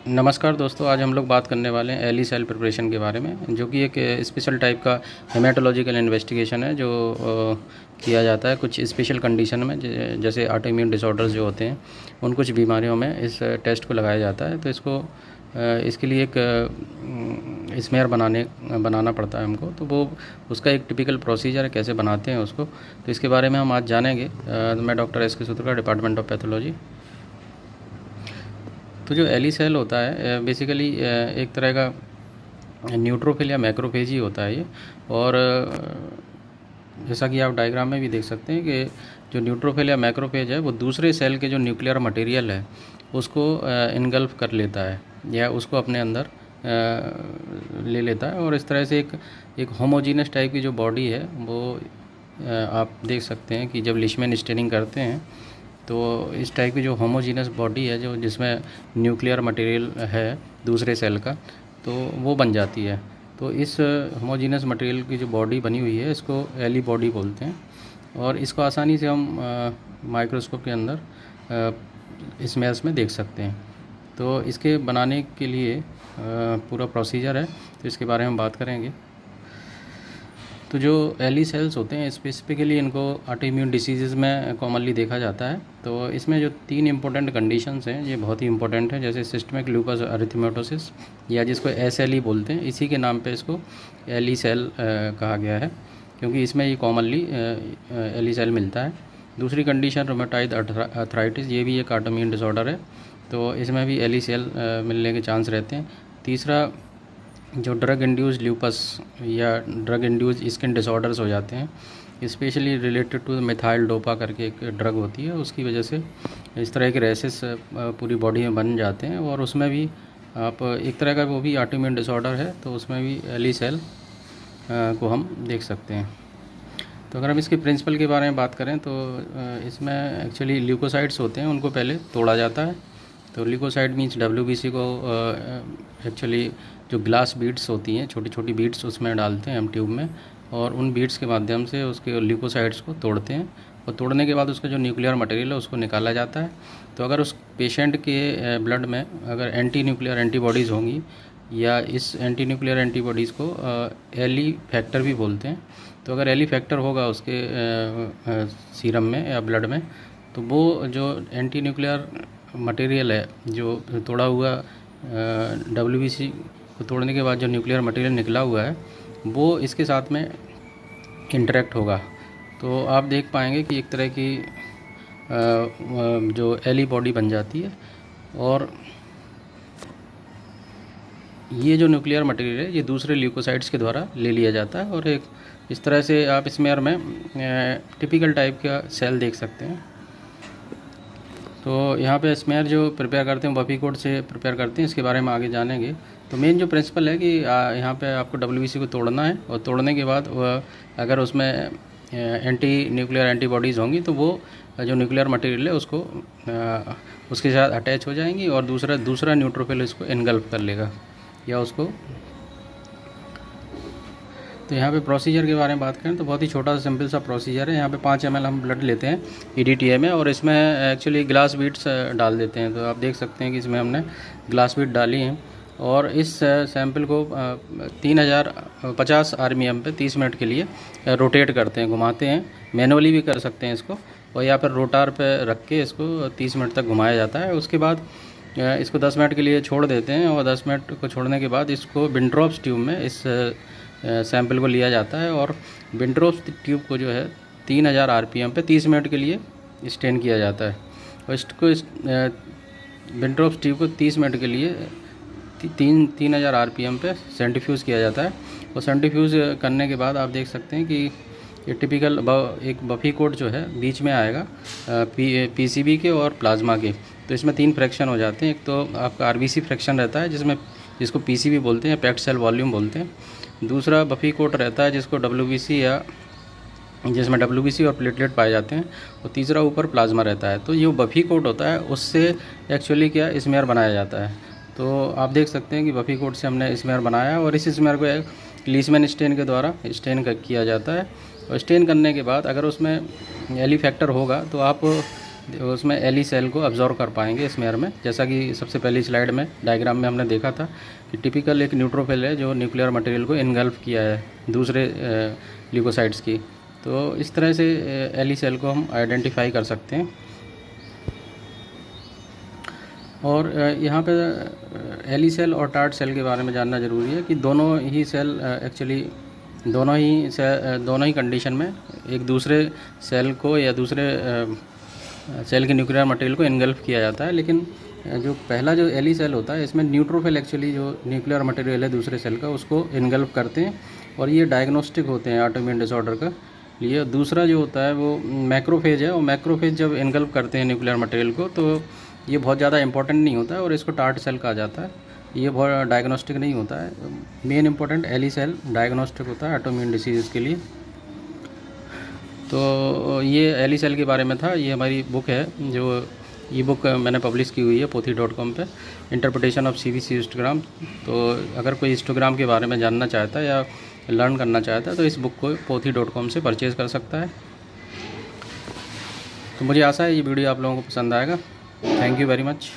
नमस्कार दोस्तों, आज हम लोग बात करने वाले हैं एली सेल प्रिपरेशन के बारे में, जो कि एक स्पेशल टाइप का हेमेटोलॉजिकल इन्वेस्टिगेशन है जो किया जाता है कुछ स्पेशल कंडीशन में, जैसे ऑटोइम्यून डिसऑर्डर्स जो होते हैं उन कुछ बीमारियों में इस टेस्ट को लगाया जाता है। तो इसके लिए एक स्मेयर बनाना पड़ता है हमको, तो वो उसका एक टिपिकल प्रोसीजर है, कैसे बनाते हैं उसको, तो इसके बारे में हम आज जानेंगे। मैं डॉक्टर एस के सूत्रकार, डिपार्टमेंट ऑफ पैथोलॉजी। तो जो एली सेल होता है बेसिकली एक तरह का न्यूट्रोफिल या मैक्रोफेज ही होता है ये। और जैसा कि आप डायग्राम में भी देख सकते हैं कि जो न्यूट्रोफिल या मैक्रोफेज है वो दूसरे सेल के जो न्यूक्लियर मटेरियल है उसको इनगल्फ कर लेता है या उसको अपने अंदर ले लेता है। और इस तरह से एक होमोजीनस टाइप की जो बॉडी है वो आप देख सकते हैं कि जब लिशमैन स्टेनिंग करते हैं तो इस टाइप की जो होमोजीनस बॉडी है जो जिसमें न्यूक्लियर मटेरियल है दूसरे सेल का, तो वो बन जाती है। तो इस होमोजीनस मटेरियल की जो बॉडी बनी हुई है इसको एली बॉडी बोलते हैं। और इसको आसानी से हम माइक्रोस्कोप के अंदर स्मेयर्स में देख सकते हैं। तो इसके बनाने के लिए पूरा प्रोसीजर है, तो इसके बारे में बात करेंगे। तो जो एली सेल्स होते हैं स्पेसिफिकली इनको ऑटोइम्यून डिसीज़ में कॉमनली देखा जाता है। तो इसमें जो 3 इंपॉर्टेंट कंडीशंस हैं ये बहुत ही इंपॉर्टेंट है, जैसे सिस्टमिक लूपस एरिथेमेटोसिस या जिसको SLE बोलते हैं, इसी के नाम पे इसको एली सेल कहा गया है क्योंकि इसमें ये कॉमनली एली सेल मिलता है। दूसरी कंडीशन रूमेटॉइड आर्थराइटिस, ये भी एक ऑटोइम्यून डिसऑर्डर है, तो इसमें भी एली सेल मिलने के चांस रहते हैं। तीसरा जो ड्रग इंड्यूस्ड ल्यूपस या ड्रग इंड्यूस्ड स्किन डिसऑर्डर्स हो जाते हैं, specially related two methyl dopa करके एक ड्रग होती है, उसकी वजह से इस तरह के रैसेस पूरी बॉडी में बन जाते हैं। और उसमें भी आप एक तरह का वो भी ऑटोइम्यून डिसऑर्डर है, तो उसमें भी एली सेल को हम देख सकते हैं। तो अगर हम इसके प्रिंसिपल के बारे में बात करें तो इसमें एक्चुअली ल्यूकोसाइड्स होते हैं, उनको पहले तोड़ा जाता है। तो ल्यूकोसाइड मीन्स WBC को एक्चुअली जो ग्लास बीड्स होती हैं, छोटी छोटी बीड्स, उसमें डालते हैं हम ट्यूब में, और उन बीड्स के माध्यम से उसके ल्यूकोसाइड्स को तोड़ते हैं। और तोड़ने के बाद उसका जो न्यूक्लियर मटेरियल है उसको निकाला जाता है। तो अगर उस पेशेंट के ब्लड में अगर एंटी न्यूक्लियर एंटीबॉडीज़ होंगी या इस एंटी न्यूक्लियर एंटीबॉडीज़ को एली फैक्टर भी बोलते हैं, तो अगर एली फैक्टर होगा उसके सीरम में या ब्लड में, तो वो जो एंटी न्यूक्लियर मटेरियल है जो तोड़ा हुआ WBC को तोड़ने के बाद जो न्यूक्लियर मटेरियल निकला हुआ है वो इसके साथ में इंटरेक्ट होगा। तो आप देख पाएंगे कि एक तरह की जो एली बॉडी बन जाती है। और ये जो न्यूक्लियर मटेरियल है ये दूसरे ल्यूकोसाइड्स के द्वारा ले लिया जाता है, और एक इस तरह से आप स्मेयर में टिपिकल टाइप का सेल देख सकते हैं। तो यहाँ पे स्मेयर जो प्रिपेयर करते हैं बफी कोड से प्रिपेयर करते हैं, इसके बारे में आगे जानेंगे। तो मेन जो प्रिंसिपल है कि यहाँ पे आपको WBC को तोड़ना है, और तोड़ने के बाद अगर उसमें एंटी न्यूक्लियर एंटीबॉडीज़ होंगी तो वो जो न्यूक्लियर मटेरियल है उसको उसके साथ अटैच हो जाएंगी, और दूसरा न्यूट्रोफिल इसको इनगल्फ कर लेगा या उसको। तो यहाँ पे प्रोसीजर के बारे में बात करें तो बहुत ही छोटा सा सिंपल सा प्रोसीजर है। यहाँ पे 5 ml हम ब्लड लेते हैं EDTA में, और इसमें एक्चुअली ग्लास बीड्स डाल देते हैं। तो आप देख सकते हैं कि इसमें हमने ग्लास बीड डाली हैं, और इस सैंपल को 3050 RPM पे 30 मिनट के लिए रोटेट करते हैं, घुमाते हैं। मैनुअली भी कर सकते हैं इसको, और या फिर रोटार पे रख के इसको 30 मिनट तक घुमाया जाता है। उसके बाद इसको 10 मिनट के लिए छोड़ देते हैं, और 10 मिनट को छोड़ने के बाद इसको विंट्रॉप्स ट्यूब में इस सैंपल को लिया जाता है, और विंट्रॉप्स ट्यूब को जो है 3000 RPM पे 30 मिनट के लिए स्टेन किया जाता है। और इसको विंट्रॉप्स ट्यूब को 30 मिनट के लिए 3000 RPM पे सेंट्रीफ्यूज़ किया जाता है। और सेंट्रीफ्यूज़ करने के बाद आप देख सकते हैं कि ये टिपिकल एक बफी कोट जो है बीच में आएगा PCB के और प्लाज्मा के। तो इसमें 3 फ्रैक्शन हो जाते हैं। एक तो आपका RBC फ्रैक्शन रहता है जिसको PCB बोलते हैं, पैक्ड सेल वॉल्यूम बोलते हैं। दूसरा बफी कोट रहता है जिसको WBC या जिसमें WBC और प्लेटलेट पाए जाते हैं। और तीसरा ऊपर प्लाज्मा रहता है। तो ये बफी कोट होता है, उससे एक्चुअली क्या स्मेयर बनाया जाता है। तो आप देख सकते हैं कि बफी कोट से हमने स्मेयर बनाया, और इस स्मेयर को लीशमैन स्टेन के द्वारा स्टेन किया जाता है। और स्टेन करने के बाद अगर उसमें एली फैक्टर होगा तो आप उसमें एली सेल को अब्जॉर्व कर पाएंगे स्मेयर में। जैसा कि सबसे पहली स्लाइड में डायग्राम में हमने देखा था कि टिपिकल एक न्यूट्रोफिल है जो न्यूक्लियर मटेरियल को इनगल्फ किया है दूसरे ल्यूकोसाइड्स की। तो इस तरह से एली सेल को हम आइडेंटिफाई कर सकते हैं। और यहाँ पे एली सेल और टार्ट सेल के बारे में जानना ज़रूरी है कि दोनों ही सेल एक्चुअली दोनों ही कंडीशन में एक दूसरे सेल को या दूसरे सेल के न्यूक्लियर मटेरियल को इनगल्फ किया जाता है। लेकिन जो पहला जो एली सेल होता है इसमें न्यूट्रोफिल एक्चुअली जो न्यूक्लियर मटेरियल है दूसरे सेल का उसको इनगल्फ करते हैं और ये डायग्नोस्टिक होते हैं ऑटोइम्यून डिसऑर्डर का लिए। दूसरा जो होता है वो मैक्रोफेज है, और मैक्रोफेज जब इनगल्फ करते हैं न्यूक्लियर मटेरियल को तो ये बहुत ज़्यादा इंपॉर्टेंट नहीं होता है और इसको टार्ट सेल कहा जाता है। ये बहुत डायग्नोस्टिक नहीं होता है। Main important L E cell diagnostic होता है ऑटोइम्यून डिसीज़ के लिए। तो ये एली सेल के बारे में था। ये हमारी बुक है जो ई बुक मैंने पब्लिश की हुई है pothi.com पे, इंटरप्रिटेशन ऑफ CVC हिस्टोग्राम। तो अगर कोई हिस्टोग्राम के बारे में जानना चाहता है या लर्न करना चाहता है तो इस बुक को pothi.com से परचेज़ कर सकता है। तो मुझे आशा है ये वीडियो आप लोगों को पसंद आएगा। Thank you very much.